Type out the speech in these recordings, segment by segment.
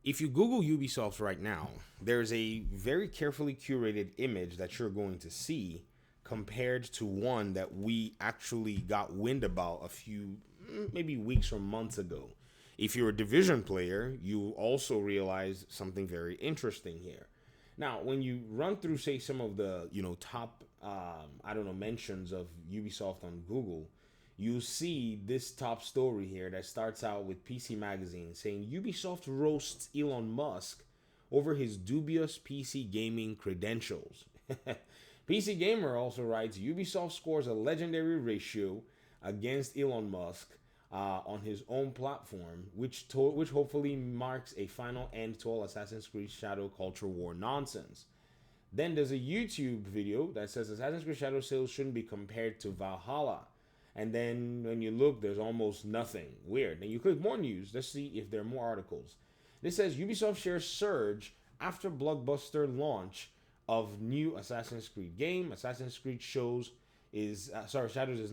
If you Google Ubisoft right now, there's a very carefully curated image that you're going to see compared to one that we actually got wind about a few, maybe weeks or months ago. If you're a Division player, you also realize something very interesting here. Now, when you run through, say, some of the top, I don't know, mentions of Ubisoft on Google, you see this top story here that starts out with PC Magazine saying Ubisoft roasts Elon Musk over his dubious PC gaming credentials. PC Gamer also writes Ubisoft scores a legendary ratio against Elon Musk on his own platform, which hopefully marks a final end to all Assassin's Creed Shadow culture war nonsense. Then there's a YouTube video that says Assassin's Creed Shadow sales shouldn't be compared to Valhalla. And then when you look, there's almost nothing. Weird. Then you click more news. Let's see if there are more articles. This says Ubisoft shares surge after blockbuster launch of new Assassin's Creed game. Assassin's Creed Shadows is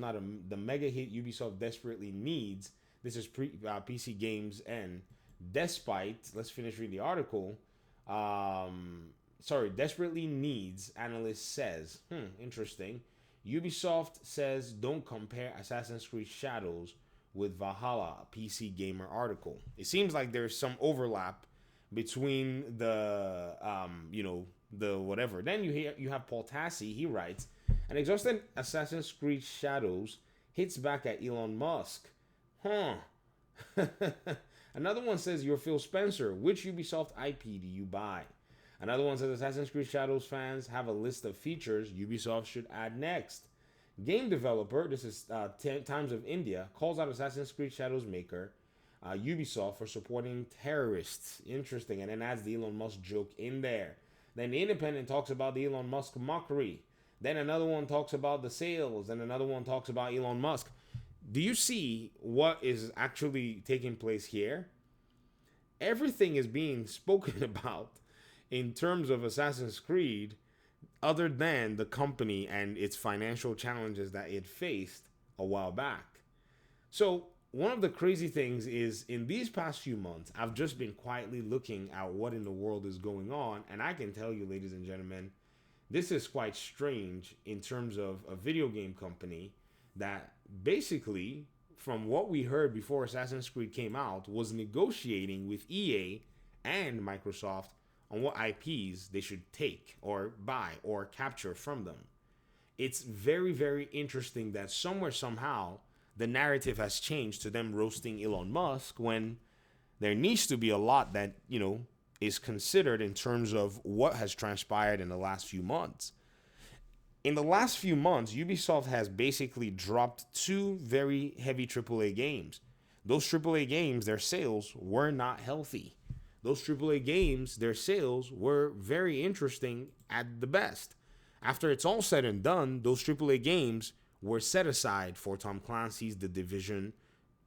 not the mega hit Ubisoft desperately needs. This is PC Games and despite, let's finish reading the article. Desperately needs, analyst says. Interesting. Ubisoft says don't compare Assassin's Creed Shadows with Valhalla, a PC Gamer article. It seems like there's some overlap between the whatever. Then you have Paul Tassi. He writes, an exhausted Assassin's Creed Shadows hits back at Elon Musk. Another one says you're Phil Spencer. Which Ubisoft IP do you buy? Another one says Assassin's Creed Shadows fans have a list of features Ubisoft should add next. Game developer, this is Times of India, calls out Assassin's Creed Shadows maker Ubisoft for supporting terrorists. Interesting. And then adds the Elon Musk joke in there. Then the Independent talks about the Elon Musk mockery. Then another one talks about the sales. And another one talks about Elon Musk. Do you see what is actually taking place here? Everything is being spoken about in terms of Assassin's Creed, other than the company and its financial challenges that it faced a while back. So one of the crazy things is in these past few months, I've just been quietly looking at what in the world is going on. And I can tell you, ladies and gentlemen, this is quite strange in terms of a video game company that basically, from what we heard before Assassin's Creed came out, was negotiating with EA and Microsoft on what IPs they should take or buy or capture from them. It's very, very interesting that somewhere, somehow, the narrative has changed to them roasting Elon Musk when there needs to be a lot that, is considered in terms of what has transpired in the last few months. In the last few months, Ubisoft has basically dropped two very heavy AAA games. Those AAA games, their sales were not healthy. Those AAA games, their sales were very interesting at the best. After it's all said and done, those AAA games were set aside for Tom Clancy's The Division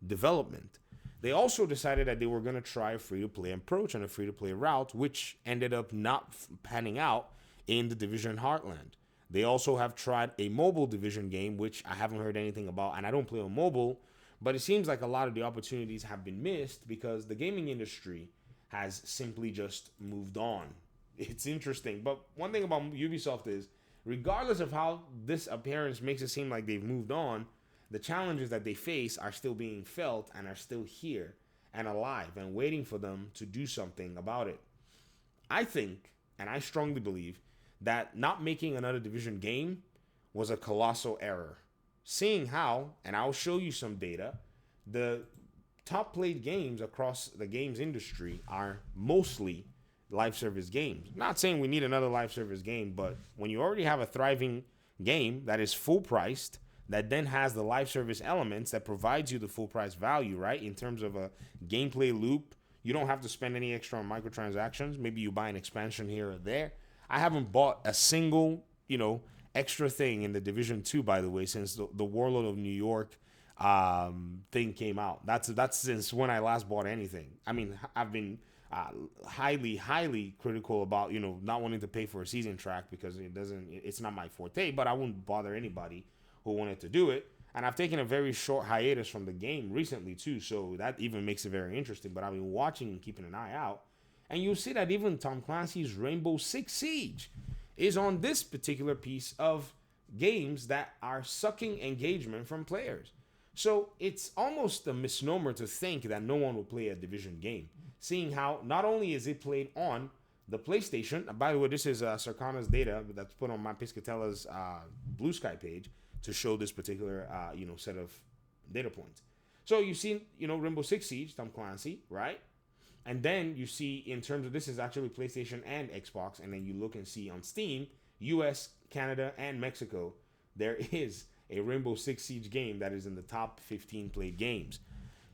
development. They also decided that they were going to try a free-to-play approach and a free-to-play route, which ended up not panning out in The Division Heartland. They also have tried a mobile Division game, which I haven't heard anything about, and I don't play on mobile, but it seems like a lot of the opportunities have been missed because the gaming industry has simply just moved on. It's interesting. But one thing about Ubisoft is, regardless of how this appearance makes it seem like they've moved on, the challenges that they face are still being felt and are still here and alive and waiting for them to do something about it. I think, and I strongly believe, that not making another Division game was a colossal error. Seeing how, and I'll show you some data, the top played games across the games industry are mostly live service games. Not saying we need another live service game, but when you already have a thriving game that is full priced, that then has the live service elements that provides you the full price value, right? In terms of a gameplay loop, you don't have to spend any extra on microtransactions. Maybe you buy an expansion here or there. I haven't bought a single, extra thing in the Division 2, by the way, since the Warlord of New York thing came out. That's since when I last bought anything. I mean, I've been highly critical about not wanting to pay for a season track because it's not my forte, but I wouldn't bother anybody who wanted to do it. And I've taken a very short hiatus from the game recently too, so that even makes it very interesting. But I've been watching and keeping an eye out, And you'll see that even Tom Clancy's Rainbow Six Siege is on this particular piece of games that are sucking engagement from players. So it's almost a misnomer to think that no one will play a Division game, seeing how not only is it played on the PlayStation. By the way, this is Circana's data that's put on my Piscatella's Blue Sky page to show this particular set of data points. So you've seen Rainbow Six Siege, Tom Clancy, right? And then you see in terms of this is actually PlayStation and Xbox, and then you look and see on Steam, US, Canada, and Mexico, there is a Rainbow Six Siege game that is in the top 15 played games.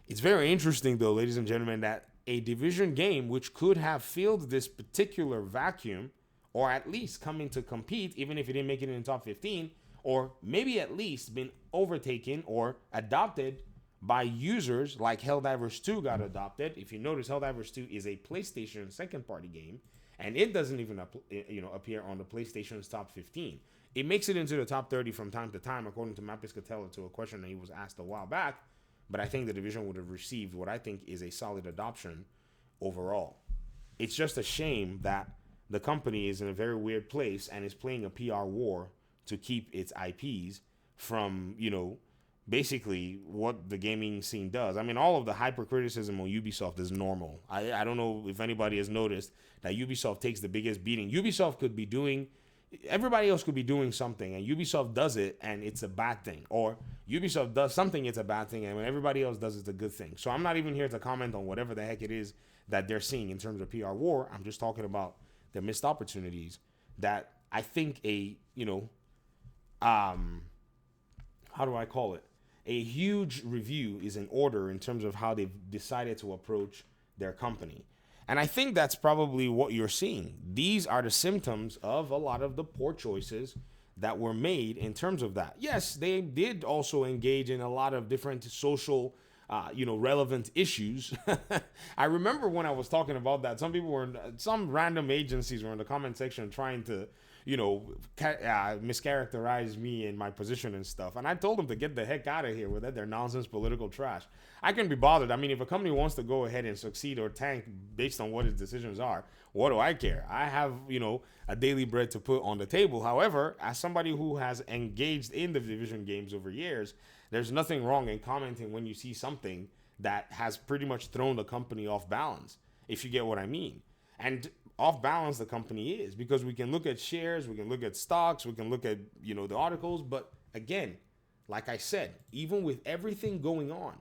It's very interesting, though, ladies and gentlemen, that a Division game which could have filled this particular vacuum, or at least coming to compete, even if it didn't make it in the top 15, or maybe at least been overtaken or adopted by users like Helldivers 2 got adopted. If you notice, Helldivers 2 is a PlayStation second-party game, and it doesn't even appear on the PlayStation's top 15. It makes it into the top 30 from time to time, according to Matt Piscatella, to a question that he was asked a while back. But I think the Division would have received what I think is a solid adoption overall. It's just a shame that the company is in a very weird place and is playing a PR war to keep its IPs from, basically what the gaming scene does. I mean, all of the hypercriticism on Ubisoft is normal. I don't know if anybody has noticed that Ubisoft takes the biggest beating. Ubisoft could be doing, everybody else could be doing something, and Ubisoft does it, and it's a bad thing. Or Ubisoft does something, it's a bad thing, and when everybody else does it, it's a good thing. So I'm not even here to comment on whatever the heck it is that they're seeing in terms of PR war. I'm just talking about the missed opportunities that I think how do I call it? A huge review is in order in terms of how they've decided to approach their company. And I think that's probably what you're seeing. These are the symptoms of a lot of the poor choices that were made in terms of that. Yes, they did also engage in a lot of different social, relevant issues. I remember when I was talking about that, some random agencies were in the comment section trying to mischaracterize me and my position and stuff. And I told them to get the heck out of here with that. They're nonsense political trash. I can be bothered. I mean, if a company wants to go ahead and succeed or tank based on what its decisions are, what do I care? I have, a daily bread to put on the table. However, as somebody who has engaged in the Division games over years, there's nothing wrong in commenting when you see something that has pretty much thrown the company off balance, if you get what I mean. And off balance the company is, because we can look at shares, we can look at stocks, we can look at, the articles. But again, like I said, even with everything going on,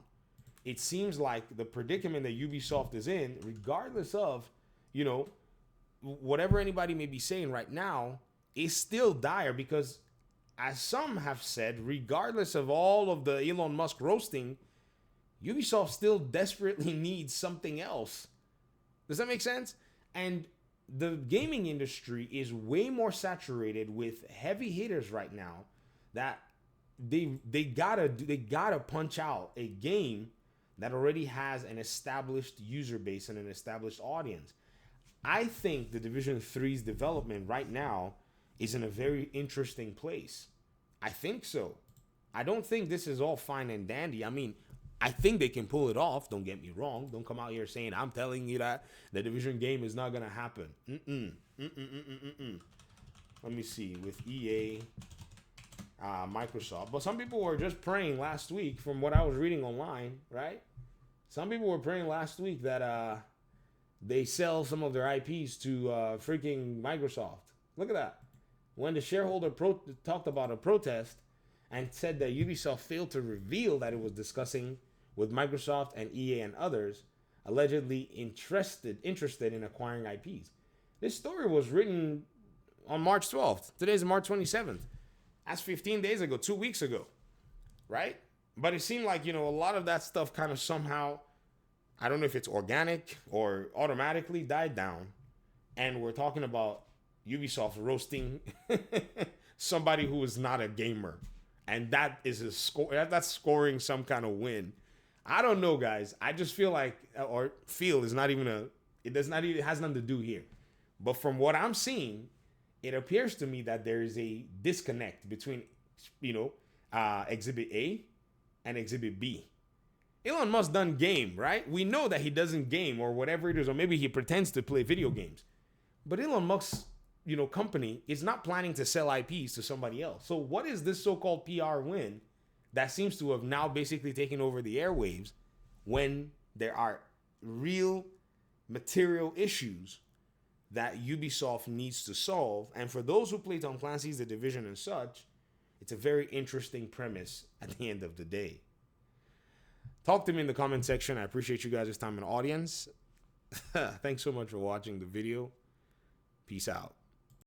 it seems like the predicament that Ubisoft is in, regardless of, whatever anybody may be saying right now, is still dire, because as some have said, regardless of all of the Elon Musk roasting, Ubisoft still desperately needs something else. Does that make sense? And the gaming industry is way more saturated with heavy hitters right now that they gotta punch out a game that already has an established user base and an established audience. I think the Division 3's development right now is in a very interesting place. I think so. I don't think this is all fine and dandy. I mean, I think they can pull it off. Don't get me wrong. Don't come out here saying I'm telling you that the Division game is not going to happen. Let me see. With EA, Microsoft. But some people were just praying last week, from what I was reading online, right? Some people were praying last week that they sell some of their IPs to freaking Microsoft. Look at that. When the shareholder talked about a protest and said that Ubisoft failed to reveal that it was discussing with Microsoft and EA and others, allegedly interested in acquiring IPs. This story was written on March 12th. Today's March 27th. That's 15 days ago, 2 weeks ago, right? But it seemed like, a lot of that stuff kind of somehow, I don't know if it's organic or automatically died down. And we're talking about Ubisoft roasting somebody who is not a gamer. And that is a score. That's scoring some kind of win. I don't know, guys. I just feel like, or feel is not even it has nothing to do here. But from what I'm seeing, it appears to me that there is a disconnect between, Exhibit A and Exhibit B. Elon Musk done game, right? We know that he doesn't game or whatever it is, or maybe he pretends to play video games. But Elon Musk's, company is not planning to sell IPs to somebody else. So what is this so-called PR win that seems to have now basically taken over the airwaves when there are real material issues that Ubisoft needs to solve? And for those who play Tom Clancy's The Division and such, it's a very interesting premise at the end of the day. Talk to me in the comment section. I appreciate you guys' time and audience. Thanks so much for watching the video. Peace out.